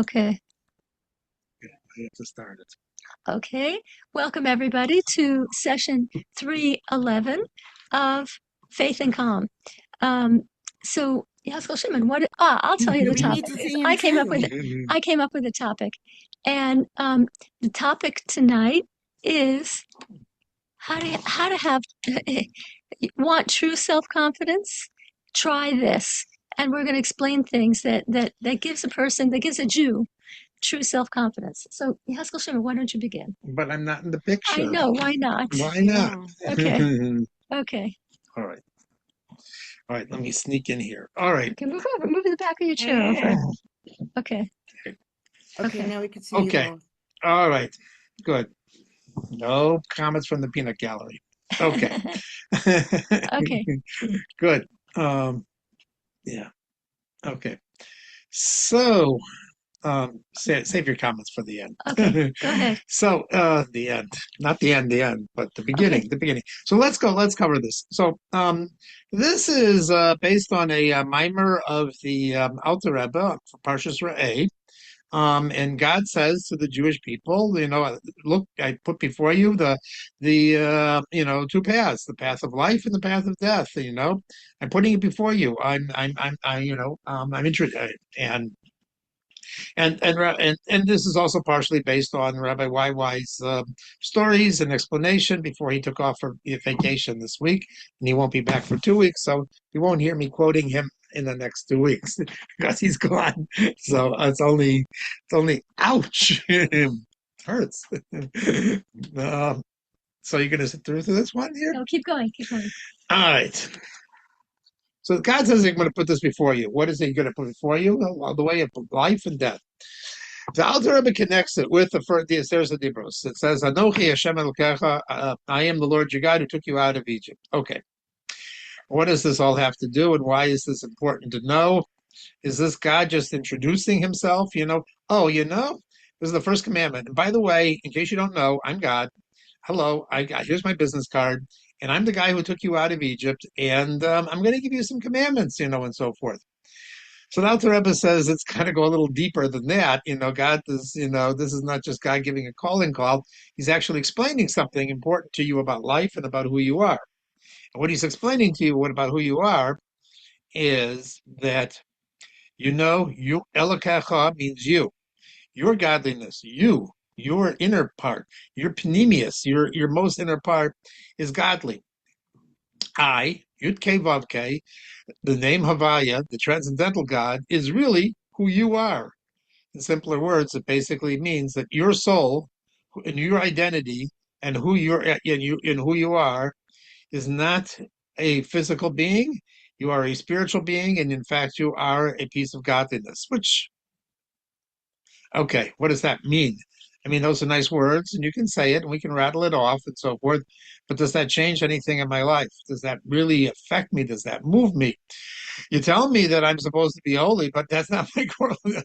Okay. I have to start it. Okay. Welcome everybody to session 311 of Faith and Calm. Um, so Yaskol Shimon, I'll tell you the We need topic. to see him too. I came up with a topic. And the topic tonight is how to have want true self-confidence? Try this. And we're going to explain things that gives that gives a Jew true self-confidence. So, Haskell Shimmer, why don't you begin? But I'm not in the I picture. know, why not? Why not? Yeah. Okay, okay. All right. All right. Let me sneak in here. All right. Okay, move the back of your chair over. Okay, Okay, okay. now we can see you Okay. both. All right. Good. No comments from the peanut gallery. Okay. Okay, Good. Yeah. Okay. So, save your comments for the end. okay, go ahead. So, the end, not the end, but the Okay, beginning. So let's go. Let's cover this. So, this is based on a mimer of the Alter Rebbe for Parshas Re'eh. And God says to the Jewish people, look, I put before you the two paths, the path of life and the path of death. I'm putting it before you. I'm interested, and this is also partially based on Rabbi YY's stories and explanation before he took off for vacation this week, and he won't be back for 2 weeks, so you won't hear me quoting him in the next 2 weeks because he's gone. So it's only ouch, it hurts. So you're going to sit through this one here? no, keep going, keep going. All right. So God says, I'm going to put this before you. What is he going to put before you? Well, the way of life and death. The Alter Rebbe connects it with the Aseret Dibros. It says, "Anochi Hashem Elokecha," I am the Lord your God who took you out of Egypt. Okay, what does this all have to do, and why is this important to know? Is this God just introducing himself? This is the first commandment. And by the way, in case you don't know, I'm God. Hello, here's my business card, and I'm the guy who took you out of Egypt, and I'm going to give you some commandments, and so forth. So now the Rebbe says it's kind of go a little deeper than that. God is, this is not just God giving a calling call. He's actually explaining something important to you about life and about who you are. And what he's explaining to you about who you are is that, you Elokecha means you, your godliness, your inner part, your panemius, your most inner part is godly. I, Yud Ke Vav Ke, the name Havaya, the transcendental God, is really who you are. In simpler words, it basically means that your soul and your identity and who you are is not a physical being. You are a spiritual being, and in fact, you are a piece of godliness. Okay, what does that mean? I mean, those are nice words, and you can say it, and we can rattle it off and so forth. But does that change anything in my life? Does that really affect me? Does that move me? You tell me that I'm supposed to be holy, but that's not my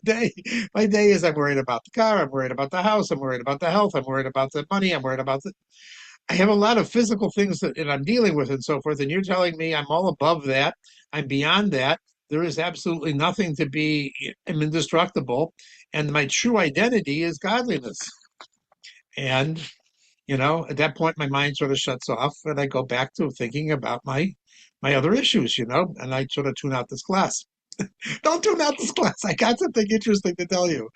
day. My day is I'm worried about the car, I'm worried about the house, I'm worried about the health, I'm worried about the money, I'm worried about the. I have a lot of physical things that I'm dealing with and so forth, and you're telling me I'm all above that, I'm beyond that. There is absolutely nothing to be. I'm indestructible, and my true identity is godliness. And at that point, my mind sort of shuts off, and I go back to thinking about my other issues, and I sort of tune out this class. Don't tune out this class. I got something interesting to tell you.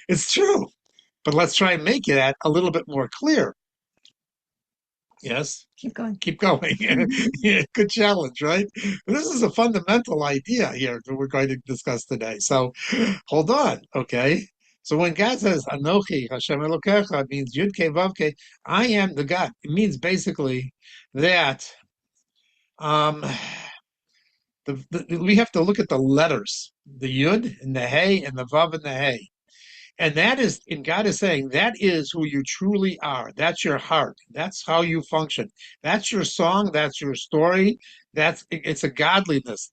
It's true, but let's try and make it a little bit more clear. Yes? Keep going. Keep going. Yeah, good challenge, right? This is a fundamental idea here that we're going to discuss today. So hold on, okay? So when God says Anochi Hashem Elokecha, it means Yud Ke Vav Ke, I am the God. It means basically that um, we have to look at the letters, the Yud and the Hey and the Vav and the Hey. And that is, and God is saying, that is who you truly are. That's your heart. That's how you function. That's your song. That's your story. It's a godliness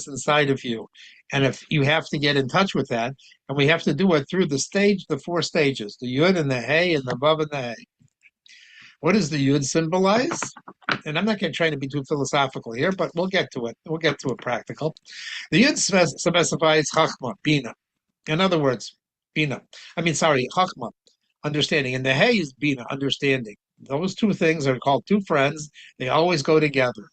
inside of you. And if you have to get in touch with that, and we have to do it through the 4 stages, the Yud and the Hey and the Vav and the Hey. What does the Yud symbolize? And I'm not going to try to be too philosophical here, but we'll get to it. We'll get to it practical. The Yud specifies Chachma, Bina. In other words, Bina. Chachma, understanding. And the Hey is Bina, understanding. Those two things are called two friends. They always go together.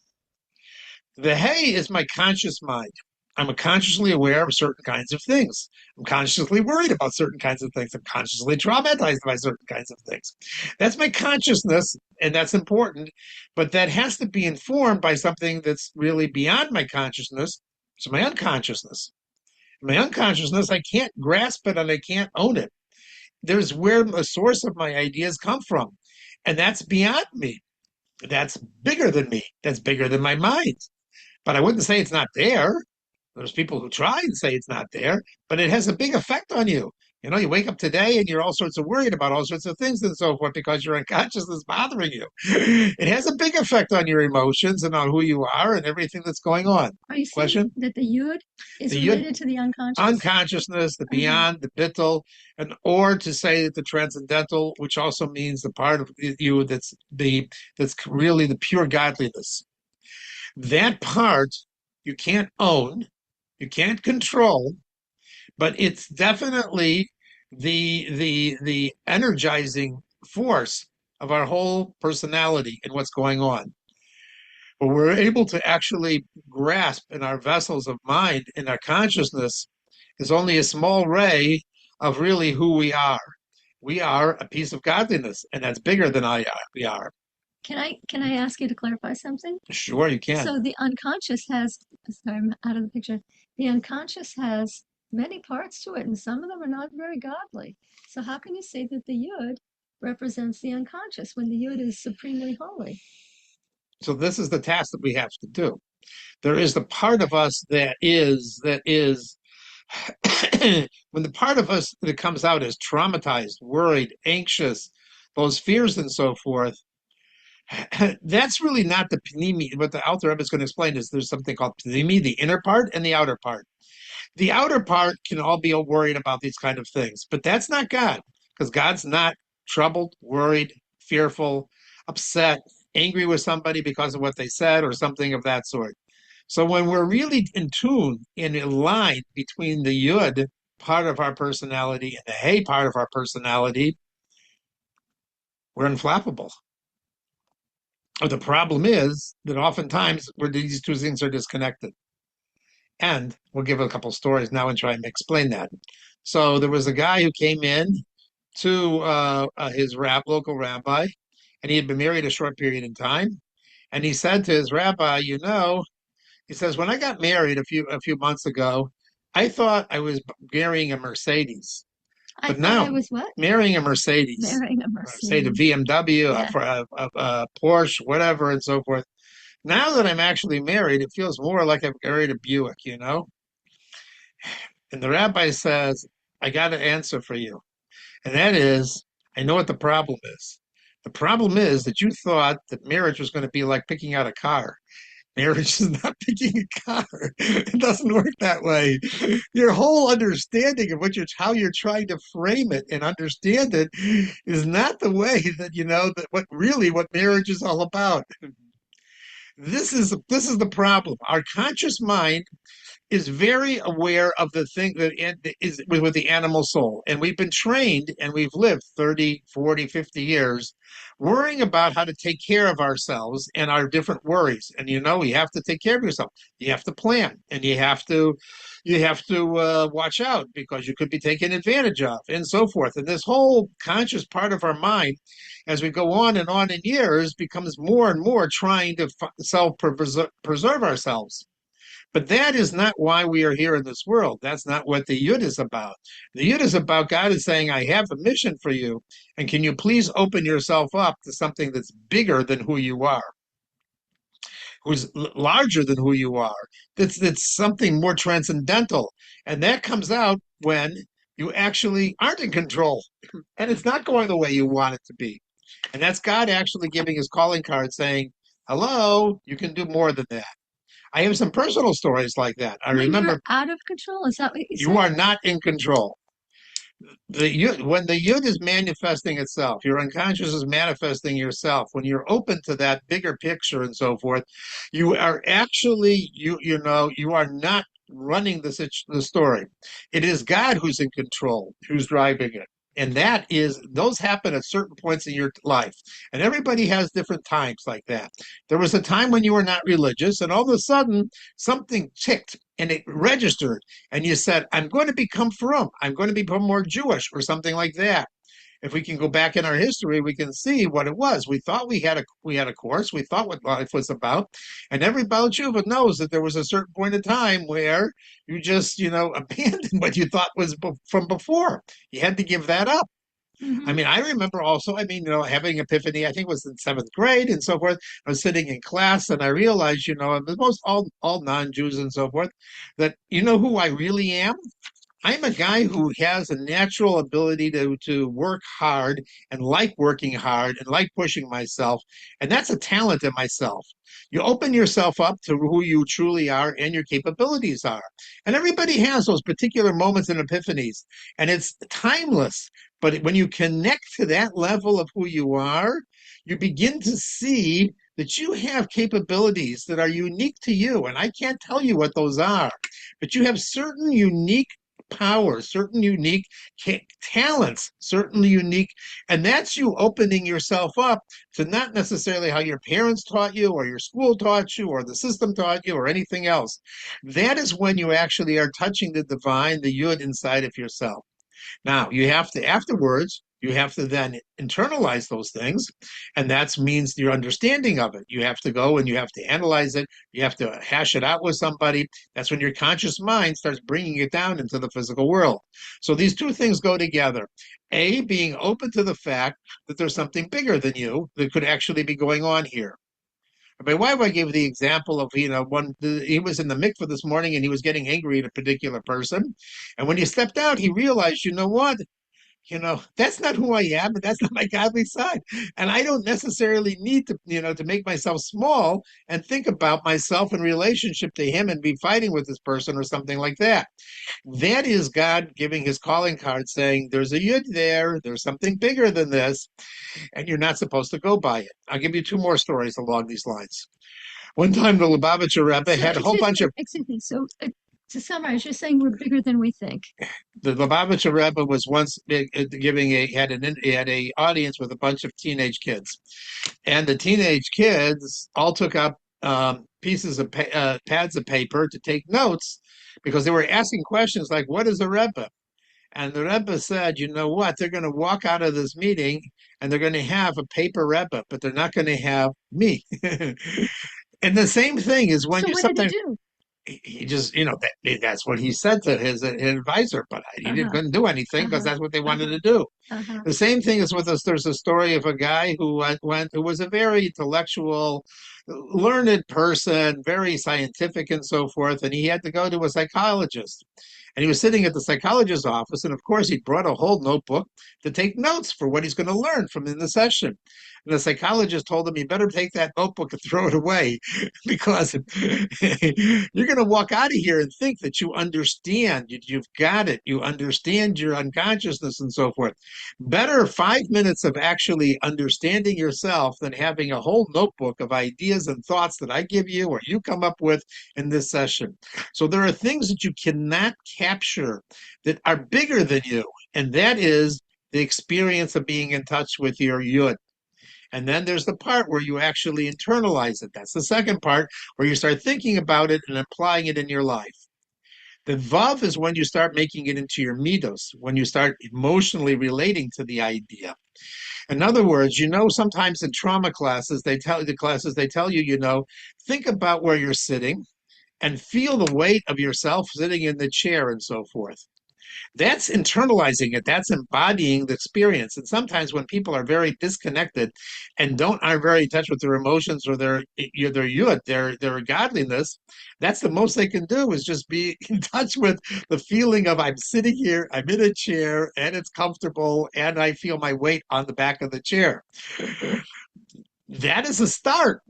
The Hey is my conscious mind. I'm consciously aware of certain kinds of things. I'm consciously worried about certain kinds of things. I'm consciously traumatized by certain kinds of things. That's my consciousness, and that's important, but that has to be informed by something that's really beyond my consciousness. It's my unconsciousness. My unconsciousness, I can't grasp it and I can't own it. There's where the source of my ideas come from, and that's beyond me. That's bigger than me. That's bigger than my mind. But I wouldn't say it's not there. There's people who try and say it's not there, but it has a big effect on you. You know, you wake up today and you're all sorts of worried about all sorts of things and so forth because your unconsciousness is bothering you. It has a big effect on your emotions and on who you are and everything that's going on. Are you saying Question? that the Yud is The Yud- related to the unconscious? Unconsciousness, the beyond, the bittul, and or to say that the transcendental, which also means the part of you that's really the pure godliness. That part you can't own, you can't control, but it's definitely the energizing force of our whole personality and what's going on. But we're able to actually grasp in our vessels of mind, in our consciousness, is only a small ray of really who we are. We are a piece of godliness, and that's bigger than we are. Can I ask you to clarify something? Sure, you can. So the unconscious has, sorry, I'm out of the picture. The unconscious has many parts to it, and some of them are not very godly. So how can you say that the Yud represents the unconscious when the Yud is supremely holy? So this is the task that we have to do. There is the part of us that is when the part of us that comes out is traumatized, worried, anxious, those fears and so forth, that's really not the panimi. What the Alter Rebbe is going to explain is there's something called panimi, the inner part and the outer part. The outer part can all be worried about these kind of things, but that's not God, because God's not troubled, worried, fearful, upset, angry with somebody because of what they said or something of that sort. So when we're really in tune and in line between the Yud part of our personality and the Hey part of our personality, we're unflappable. The problem is that oftentimes where these two things are disconnected. And we'll give a couple stories now and try and explain that. So there was a guy who came in to his local rabbi, and he had been married a short period of time. And he said to his rabbi, he says, when I got married a few months ago, I thought I was marrying a Mercedes. I But thought now I was what? marrying a Mercedes, Marrying a say the Mercedes. BMW, Yeah. a Porsche, whatever, and so forth. Now that I'm actually married, it feels more like I've married a Buick, you know? And the rabbi says, I got an answer for you. And that is, I know what the problem is. The problem is that you thought that marriage was going to be like picking out a car. Marriage is not picking a car. It doesn't work that way. Your whole understanding of how you're trying to frame it and understand it is not the way that that what marriage is all about. This is the problem. Our conscious mind is very aware of the thing that is with the animal soul. And we've been trained and we've lived 30, 40, 50 years worrying about how to take care of ourselves and our different worries. And you have to take care of yourself. You have to plan and you have to watch out because you could be taken advantage of and so forth. And this whole conscious part of our mind, as we go on in years, becomes more and more trying to self-preserve ourselves. But that is not why we are here in this world. That's not what the Yud is about. The Yud is about God is saying, I have a mission for you, and can you please open yourself up to something that's bigger than who you are, who's larger than who you are, that's something more transcendental. And that comes out when you actually aren't in control, and it's not going the way you want it to be. And that's God actually giving his calling card saying, hello, you can do more than that. I have some personal stories like that. I When remember you're out of control, is that what you you said? are not in control. When the yud is manifesting itself, your unconscious is manifesting yourself. When you're open to that bigger picture and so forth, you are actually you are not running the story. It is God who's in control, who's driving it. And those happen at certain points in your life. And everybody has different times like that. There was a time when you were not religious, and all of a sudden something ticked and it registered and you said, I'm going to become frum, I'm going to become more Jewish or something like that. If we can go back in our history, we can see what it was. We thought we had a course, we thought what life was about, and every Baal Tshuva knows that there was a certain point in time where you just, abandoned what you thought was from before. You had to give that up. I mean, I remember also, having epiphany, I think it was in seventh grade and so forth. I was sitting in class and I realized, the most all non-Jews and so forth, that you know who I really am? I'm a guy who has a natural ability to work hard and like working hard and like pushing myself. And that's a talent in myself. You open yourself up to who you truly are and your capabilities are. And everybody has those particular moments and epiphanies, and it's timeless. But when you connect to that level of who you are, you begin to see that you have capabilities that are unique to you. And I can't tell you what those are, but you have certain unique powers, certain unique talents, certainly unique. And that's you opening yourself up to not necessarily how your parents taught you or your school taught you or the system taught you or anything else. That is when you actually are touching the divine, the yud inside of yourself. Now, you have to, afterwards, you have to then internalize those things, and that means your understanding of it. You have to go and you have to analyze it. You have to hash it out with somebody. That's when your conscious mind starts bringing it down into the physical world. So these two things go together. A, being open to the fact that there's something bigger than you that could actually be going on here. But why would I give the example of, he was in the mikveh this morning and he was getting angry at a particular person. And when he stepped out, he realized, you know what? That's not who I am, and that's not my godly side. And I don't necessarily need to, to make myself small and think about myself in relationship to him and be fighting with this person or something like that. That is God giving his calling card saying, there's a yud there, there's something bigger than this, and you're not supposed to go by it. I'll give you two more stories along these lines. One time, the Lubavitcher Rebbe had a whole bunch of. Excuse me. So, to summarize, you're saying we're bigger than we think. The Lubavitcher Rebbe was once had a audience with a bunch of teenage kids, and the teenage kids all took up pieces of pads of paper to take notes because they were asking questions like, "What is a Rebbe?" And the Rebbe said, "You know what? They're going to walk out of this meeting and they're going to have a paper Rebbe, but they're not going to have me." And the same thing is when So you what did he sometimes do? he just, that's what he said to his advisor, but he couldn't do anything because that's what they wanted to do. The same thing is with us. There's a story of a guy who who was a very intellectual, learned person, very scientific and so forth, and he had to go to a psychologist. And he was sitting at the psychologist's office, and of course, he brought a whole notebook to take notes for what he's going to learn from in the session. And the psychologist told him, "You better take that notebook and throw it away because you're going to walk out of here and think that you understand, you've got it, you understand your unconsciousness and so forth. Better 5 minutes of actually understanding yourself than having a whole notebook of ideas and thoughts that I give you or you come up with in this session." So there are things that you cannot capture that are bigger than you, and that is the experience of being in touch with your yud. And then there's the part where you actually internalize it. That's the second part, where you start thinking about it and applying it in your life. The vav is when you start making it into your midos, when you start emotionally relating to the idea. In other words, sometimes in trauma classes, they tell you, think about where you're sitting and feel the weight of yourself sitting in the chair and so forth. That's internalizing it. That's embodying the experience. And sometimes when people are very disconnected and aren't very in touch with their emotions or their yud, their godliness, that's the most they can do is just be in touch with the feeling of I'm sitting here, I'm in a chair, and it's comfortable, and I feel my weight on the back of the chair. That is a start.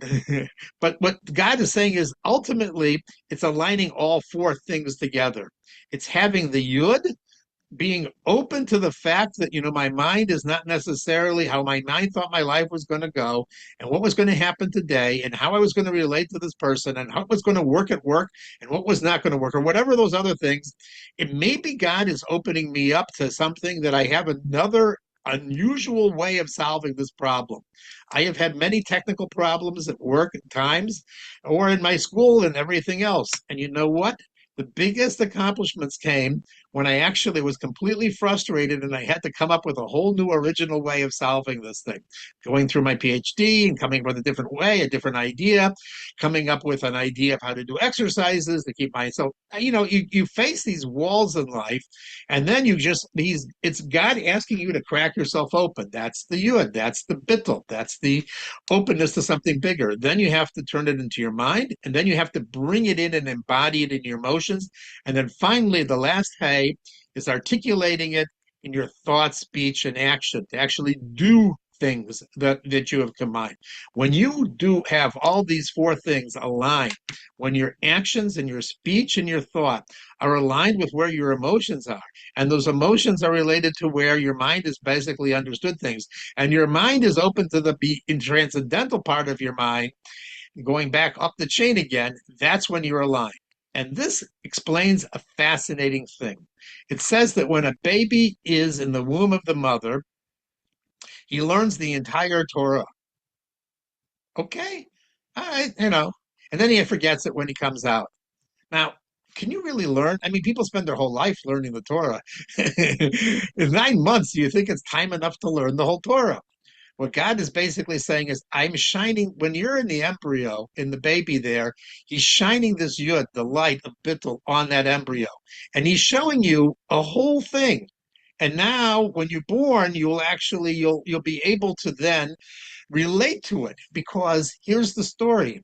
But what God is saying is ultimately it's aligning all four things together. It's having the yud, being open to the fact that, my mind is not necessarily how my mind thought my life was going to go and what was going to happen today and how I was going to relate to this person and how it was going to work at work and what was not going to work or whatever those other things. It may be God is opening me up to something that I have another unusual way of solving this problem. I have had many technical problems at work at times or in my school and everything else. And you know what? The biggest accomplishments came when I actually was completely frustrated and I had to come up with a whole new original way of solving this thing. Going through my PhD and coming up with a different way, a different idea, coming up with an idea of how to do exercises to keep my so you face these walls in life, and then it's God asking you to crack yourself open. That's the yud, that's the bittul, that's the openness to something bigger. Then you have to turn it into your mind, and then you have to bring it in and embody it in your emotions. And then finally, the last hay is articulating it in your thought, speech, and action to actually do things that you have combined. When you do have all these four things aligned, when your actions and your speech and your thought are aligned with where your emotions are, and those emotions are related to where your mind is basically understood things, and your mind is open to the transcendental part of your mind, going back up the chain again, that's when you're aligned. And this explains a fascinating thing. It says that when a baby is in the womb of the mother, he learns the entire Torah. Okay, all right, and then he forgets it when he comes out. Now, can you really learn? I mean, people spend their whole life learning the Torah. In 9 months, do you think it's time enough to learn the whole Torah? What God is basically saying is, I'm shining, when you're in the embryo, in the baby there, he's shining this yud, the light of bittul, on that embryo. And he's showing you a whole thing. And now when you're born, you'll be able to then relate to it, because here's the story.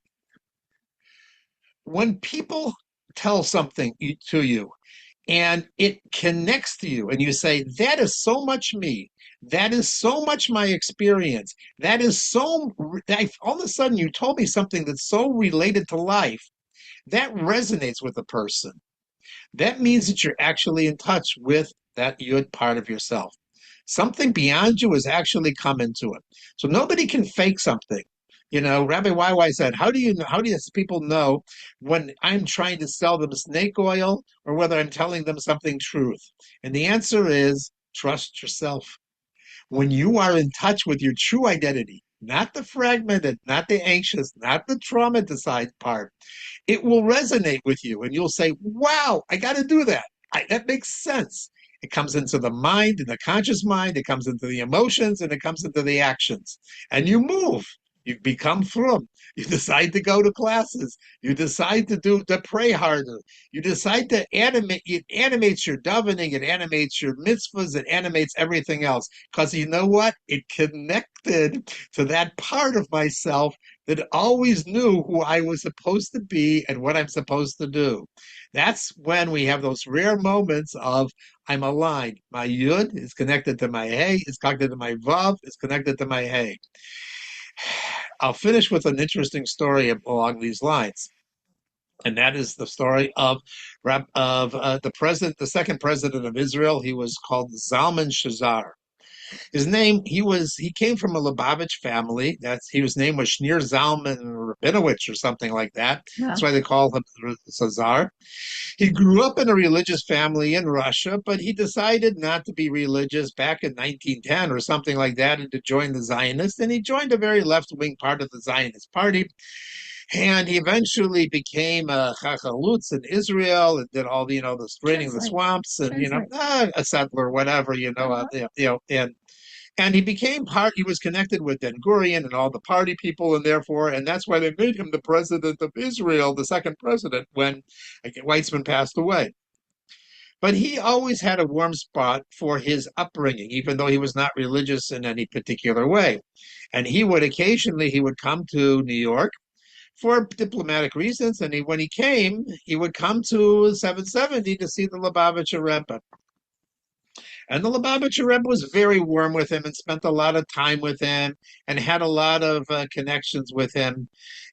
When people tell something to you and it connects to you and you say, that is so much me, that is so much my experience, that is so, all of a sudden you told me something that's so related to life, that resonates with a person. That means that you're actually in touch with that yud part of yourself. Something beyond you has actually come into it. So nobody can fake something. Rabbi YY said, how do people know when I'm trying to sell them snake oil or whether I'm telling them something truth? And the answer is, trust yourself. When you are in touch with your true identity, not the fragmented, not the anxious, not the traumatized part, it will resonate with you and you'll say, wow, I got to do that. That makes sense. It comes into the mind, in the conscious mind, it comes into the emotions, and it comes into the actions. And you move. You become frum. You decide to go to classes. You decide to pray harder. You decide to animate. It animates your davening. It animates your mitzvahs. It animates everything else. Because you know what? It connected to that part of myself that always knew who I was supposed to be and what I'm supposed to do. That's when we have those rare moments of, I'm aligned. My yud is connected to my hey, it's connected to my vav, it's connected to my hey. I'll finish with an interesting story along these lines. And that is the story of the second president of Israel. He was called Zalman Shazar. He came from a Lubavitch family. His name was Shneur Zalman Rabinowitz or something like that. Yeah. That's why they call him Shazar. He grew up in a religious family in Russia, but he decided not to be religious back in 1910 or something like that and to join the Zionists. And he joined a very left-wing part of the Zionist party. And he eventually became a chachalutz in Israel and did all the spraying of the swamps and a settler, whatever, and he became he was connected with Ben Gurion and all the party people, and that's why they made him the president of Israel, the second president, when Weizmann passed away. But he always had a warm spot for his upbringing, even though he was not religious in any particular way. And he would come to New York for diplomatic reasons, and when he came, he would come to 770 to see the Lubavitcher Rebbe. And the Lubavitcher Rebbe was very warm with him and spent a lot of time with him and had a lot of connections with him.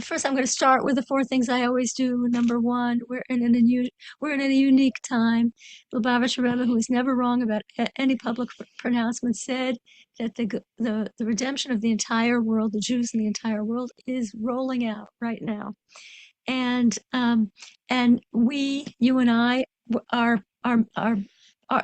first, I'm going to start with the four things I always do. Number one, we're in a unique time. Lubavitcher Rebbe, who is never wrong about any public pronouncement, said that the redemption of the entire world, the Jews in the entire world, is rolling out right now. And you and I,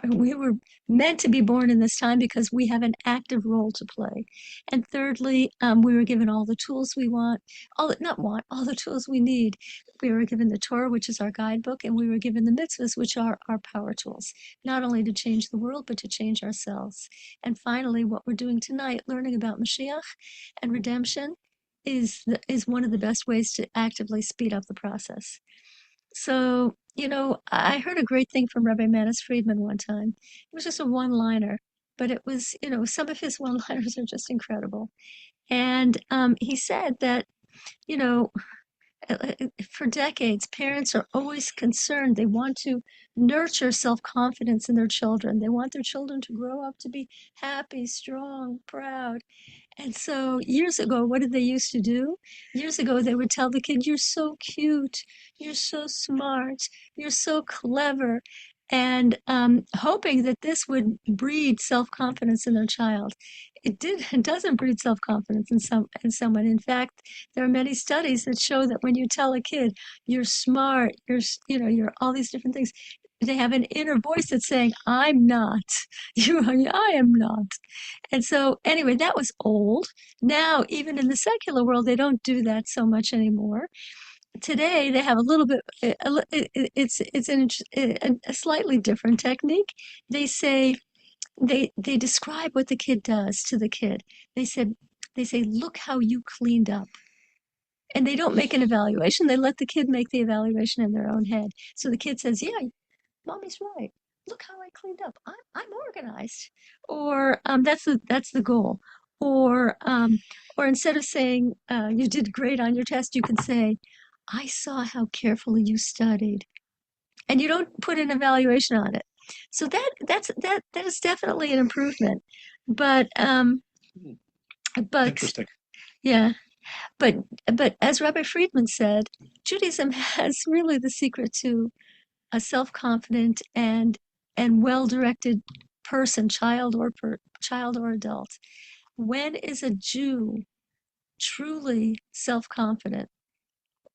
we were meant to be born in this time because we have an active role to play. And thirdly, we were given all the tools we want, all the tools we need. We were given the Torah, which is our guidebook, and we were given the mitzvahs, which are our power tools, not only to change the world, but to change ourselves. And finally, what we're doing tonight, learning about Mashiach and redemption, is one of the best ways to actively speed up the process. So, I heard a great thing from Rabbi Manis Friedman one time. It was just a one-liner, but it was, some of his one-liners are just incredible. And he said that, you know, for decades, parents are always concerned. They want to nurture self-confidence in their children. They want their children to grow up to be happy, strong, proud. And so years ago, what did they used to do? Years ago, they would tell the kid, "You're so cute, you're so smart, you're so clever," and hoping that this would breed self-confidence in their child. It doesn't breed self-confidence in someone. In fact, there are many studies that show that when you tell a kid, "You're smart, you're all these different things," they have an inner voice that's saying, "I'm not. I am not." And so, anyway, that was old. Now, even in the secular world, they don't do that so much anymore. Today, they have a little bit, a slightly different technique. They say, they describe what the kid does to the kid. They say, "Look how you cleaned up." And they don't make an evaluation. They let the kid make the evaluation in their own head. So the kid says, "Yeah, Mommy's right. Look how I cleaned up. I'm organized." Or that's the goal. Or or instead of saying you did great on your test, you can say, "I saw how carefully you studied," and you don't put an evaluation on it. So that is definitely an improvement. But but Interesting. yeah, but as Rabbi Friedman said, Judaism has really the secret to a self-confident and well-directed person, child or adult. When is a Jew truly self-confident?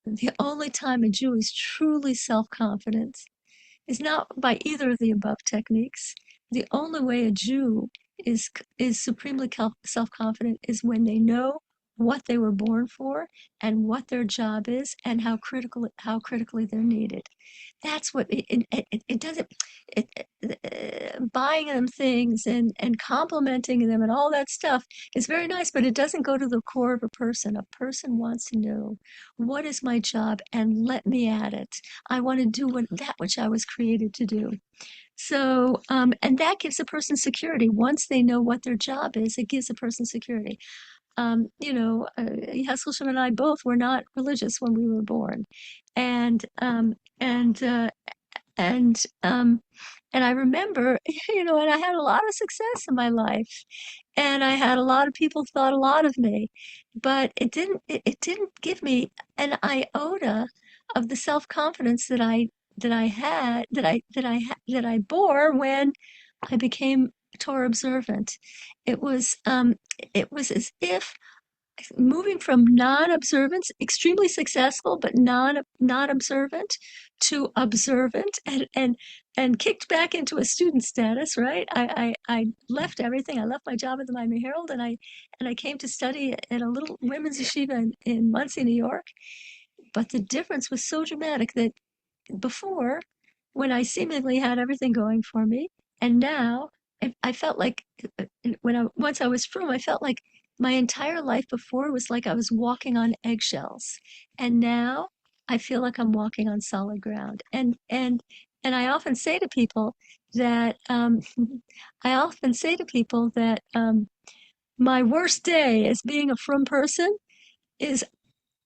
The only time a Jew is truly self-confident is not by either of the above techniques. The only way a Jew is supremely self-confident is when they know what they were born for and what their job is and how critically they're needed. That's what it doesn't. Buying them things and complimenting them and all that stuff is very nice, but it doesn't go to the core of a person. A person wants to know, what is my job, and let me at it. I want to do that which I was created to do. So, and that gives a person security. Once they know what their job is, it gives a person security. Haskell and I both were not religious when we were born, and and uh, and I remember, and I had a lot of success in my life, and I had a lot of people thought a lot of me, but it didn't give me an iota of the self-confidence that I bore when I became Torah observant. It was as if moving from non-observance, extremely successful, but non-observant, to observant, and kicked back into a student status, right? I left everything. I left my job at the Miami Herald, and I came to study at a little women's yeshiva in Monsey, New York. But the difference was so dramatic that before, when I seemingly had everything going for me, and now I felt like once I was frum, I felt like my entire life before was like I was walking on eggshells, and now I feel like I'm walking on solid ground. And I often say to people that my worst day as being a frum person is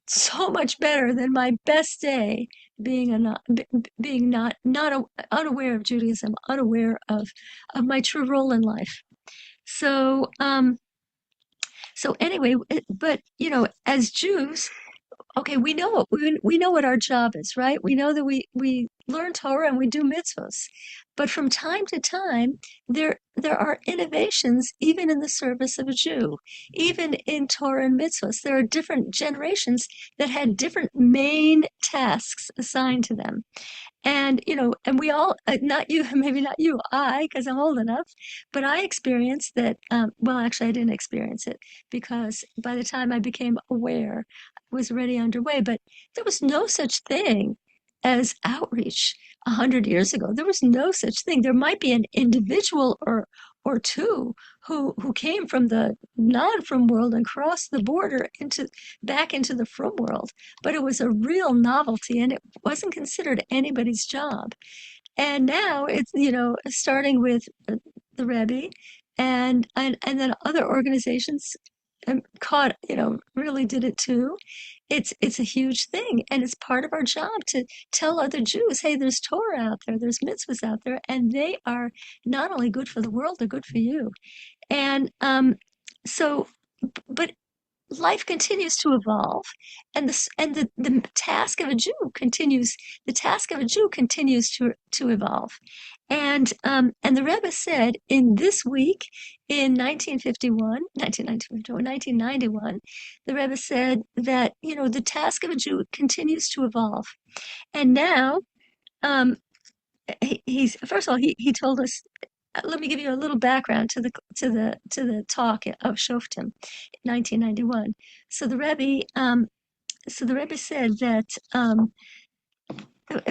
so much better than my best day being unaware of Judaism, unaware of my true role in life. So anyway, but as Jews, okay, we know what our job is, right? We know that we learn Torah and we do mitzvahs, but from time to time there are innovations even in the service of a Jew, even in Torah and mitzvahs. There are different generations that had different main tasks assigned to them. And, and we all, not you, maybe not you, because I'm old enough, but I experienced that. Well, actually, I didn't experience it because by the time I became aware, I was already underway. But there was no such thing as outreach 100 years ago. There was no such thing. There might be an individual or two who came from the non-frum world and crossed the border back into the frum world, but it was a real novelty and it wasn't considered anybody's job. And now it's, starting with the Rebbe and then other organizations caught, really did it too. It's a huge thing, and it's part of our job to tell other Jews, hey, there's Torah out there, there's mitzvahs out there, and they are not only good for the world, they're good for you. And so, but life continues to evolve, and the task of a Jew continues. The task of a Jew continues to evolve, and the Rebbe said in this week in 1991, the Rebbe said that the task of a Jew continues to evolve, and now he's first of all he told us. Let me give you a little background to the talk of Shoftim, 1991. So the Rebbe, said that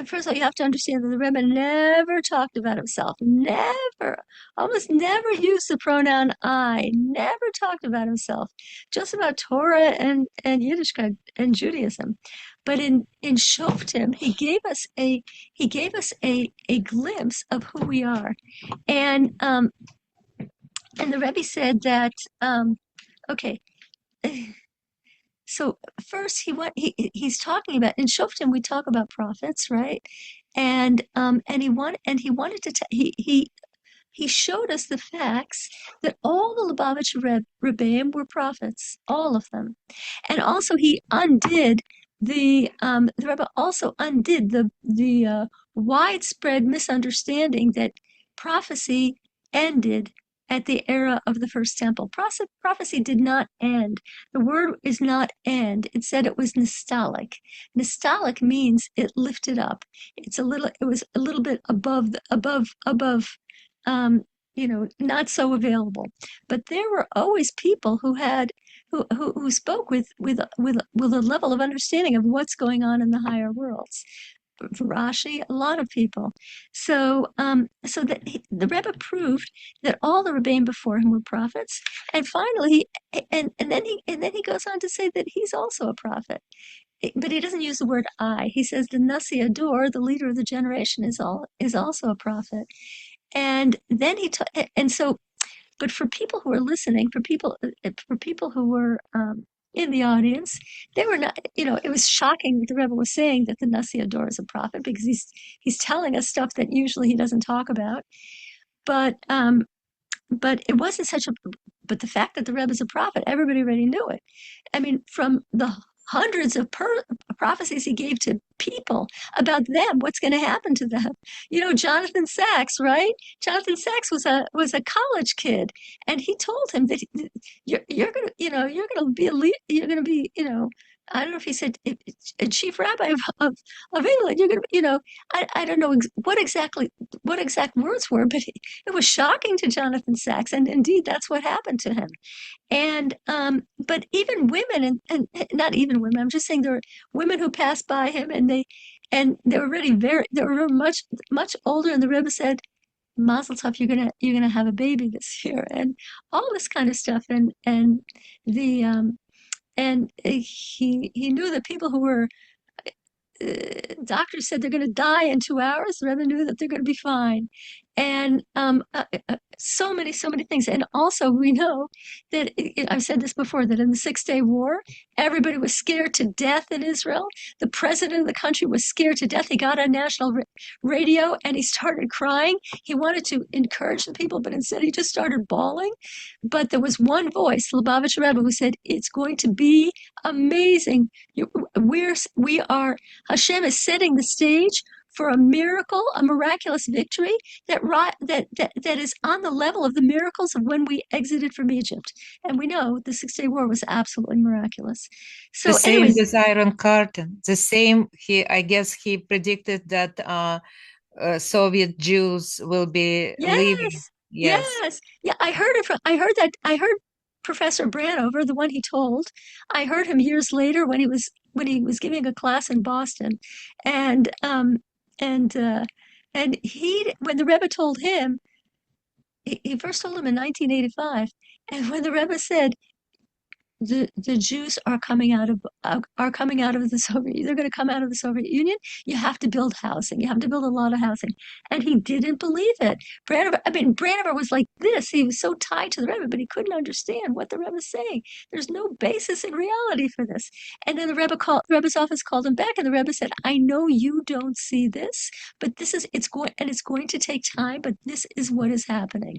first of all, you have to understand that the Rebbe never talked about himself, never, almost never used the pronoun I, never talked about himself, just about Torah and Yiddishkeit and Judaism. But in Shoftim, he gave us a glimpse of who we are, and the Rebbe said that okay. So first he's talking about in Shoftim we talk about prophets, right? And he wanted to he showed us the facts that all the Lubavitch Rebbeim were prophets, all of them. And also he undid the Rebbe also undid the widespread misunderstanding that prophecy ended at the era of the First Temple. Prophecy did not end. The word is not end. It said it was nistalic. Nistalic means it lifted up. It was a little bit above, not so available. But there were always people who spoke with a level of understanding of what's going on in the higher worlds. Rashi, a lot of people. So the Rebbe proved that all the Rebbeim before him were prophets, and finally, and then he goes on to say that he's also a prophet. But he doesn't use the word I. He says the Nasi Ador, the leader of the generation, is also a prophet. And then but for people who are listening, for people who were in the audience, they were not. It was shocking that the Rebbe was saying that the Nasi Ador is a prophet because he's telling us stuff that usually he doesn't talk about. But it wasn't such a. But the fact that the Rebbe is a prophet, everybody already knew it. I mean, from the hundreds of prophecies he gave to people about them, what's going to happen to them. Jonathan Sacks, right? Jonathan Sacks was a college kid, and he told him that you're going to be you're going to be I don't know if he said a chief rabbi of England. You're going to I don't know what exact words were, but it was shocking to Jonathan Sacks, and indeed that's what happened to him. And but even women and not even women, I'm just saying there were women who passed by him and they were already they were much older, and the Rebbe said, Mazel tov, you're gonna have a baby this year, and all this kind of stuff, the he knew that people who were doctors said they're going to die in 2 hours. The Rebbe knew that they're going to be fine. and so many things. And also, we know that I've said this before, that in the 6 Day War, everybody was scared to death in Israel. The president of the country was scared to death. He got on national radio and he started crying. He wanted to encourage the people, but instead he just started bawling. But there was one voice, Lubavitch Rebbe, who said, "It's going to be amazing. We are, Hashem is setting the stage for a miracle, a miraculous victory that is on the level of the miracles of when we exited from Egypt." And we know the 6 Day War was absolutely miraculous. So The same anyways, with Iron Curtain. The same, I guess he predicted that Soviet Jews will be leaving. yes. Yeah, I heard Professor Branover, the one he told. I heard him years later when he was giving a class in Boston. And and uh and he when the Rebbe told him, he first told him in 1985, and when the Rebbe said, the Jews are coming out of the Soviet. They're going to come out of the Soviet Union. You have to build housing. You have to build a lot of housing, and he didn't believe it. Branover was like this. He was so tied to the Rebbe, but he couldn't understand what the Rebbe was saying. There's no basis in reality for this. And then the Rebbe's office called him back, and the Rebbe said, "I know you don't see this, but it's going to take time, but this is what is happening."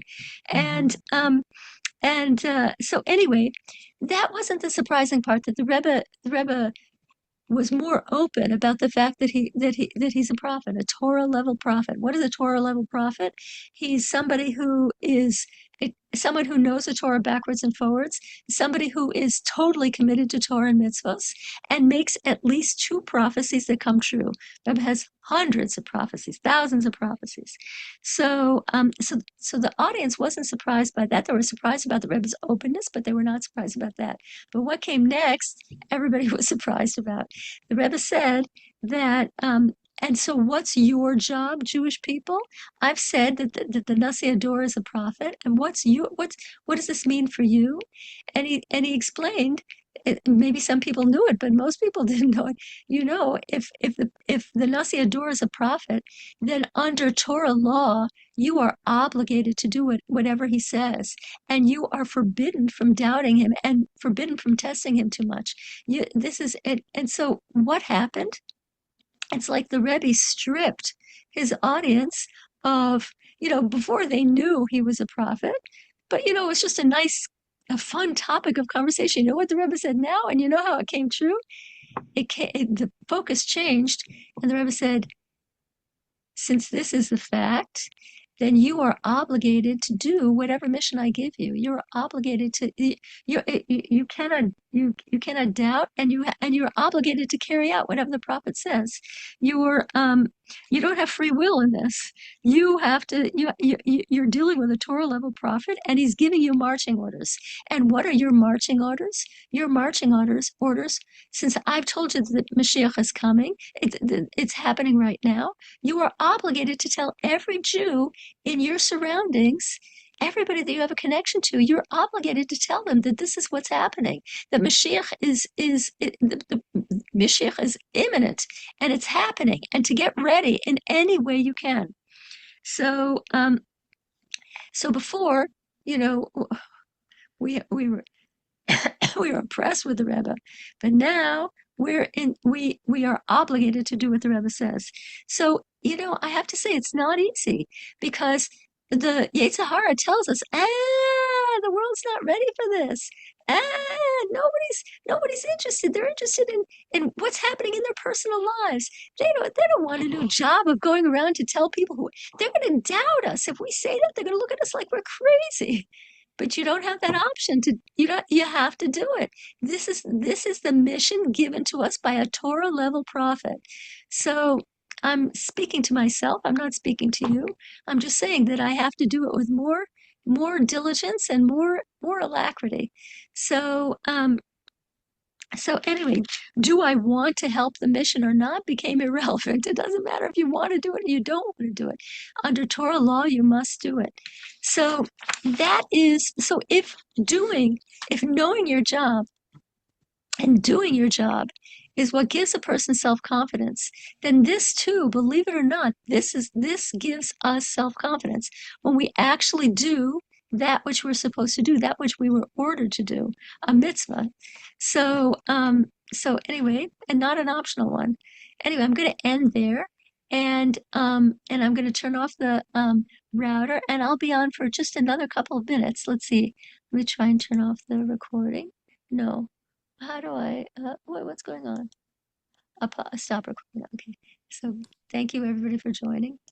So anyway, that wasn't the surprising part, that the Rebbe was more open about the fact that he's a prophet, a Torah level prophet. What is a Torah level prophet? He's somebody who is someone who knows the Torah backwards and forwards, somebody who is totally committed to Torah and mitzvahs, and makes at least 2 prophecies that come true. Rebbe has hundreds of prophecies, thousands of prophecies. So the audience wasn't surprised by that. They were surprised about the Rebbe's openness, but they were not surprised about that. But what came next, everybody was surprised about. The Rebbe said that, and so what's your job, Jewish people? I've said that the Nasi Ador is a prophet, and what does this mean for you? And he explained. Maybe some people knew it, but most people didn't know it. If the Nasi Ador is a prophet, then under Torah law, you are obligated to do whatever he says, and you are forbidden from doubting him and forbidden from testing him too much. And so what happened? It's like the Rebbe stripped his audience of, before they knew he was a prophet, but it was just a fun topic of conversation. You know what the Rebbe said now, and you know how it came true? The focus changed, and the Rebbe said, "Since this is the fact, then you are obligated to do whatever mission I give you. You're obligated to you cannot doubt, and you're obligated to carry out whatever the prophet says. You don't have free will in this. You have to you're dealing with a Torah level prophet, and he's giving you marching orders. And what are your marching orders? Your marching orders, since I've told you that Mashiach is coming, it's happening right now. You are obligated to tell every Jew in your surroundings, everybody that you have a connection to, you're obligated to tell them that this is what's happening, that Mashiach the Mashiach is imminent, and it's happening, and to get ready in any way you can." So before, we were we were impressed with the Rebbe, but now we are obligated to do what the Rebbe says. So, I have to say it's not easy, because the Yetzer Hara tells us, the world's not ready for this. Nobody's interested. They're interested in what's happening in their personal lives. They don't want a new job of going around to tell people they're going to doubt us. If we say that, they're going to look at us like we're crazy. But you don't have that option you have to do it. This is the mission given to us by a Torah level prophet. So I'm speaking to myself. I'm not speaking to you. I'm just saying that I have to do it with more diligence and more alacrity. So anyway, do I want to help the mission or not became irrelevant. It doesn't matter if you want to do it or you don't want to do it. Under Torah law, you must do it. So if knowing your job and doing your job is what gives a person self-confidence, then this too, believe it or not, this gives us self-confidence when we actually do that which we're supposed to do, that which we were ordered to do, a mitzvah. So anyway, and not an optional one. Anyway, I'm going to end there, and I'm going to turn off the router, and I'll be on for just another couple of minutes. Let's see. Let me try and turn off the recording. No. How do I, what's going on? Stop recording. Okay. So thank you everybody for joining.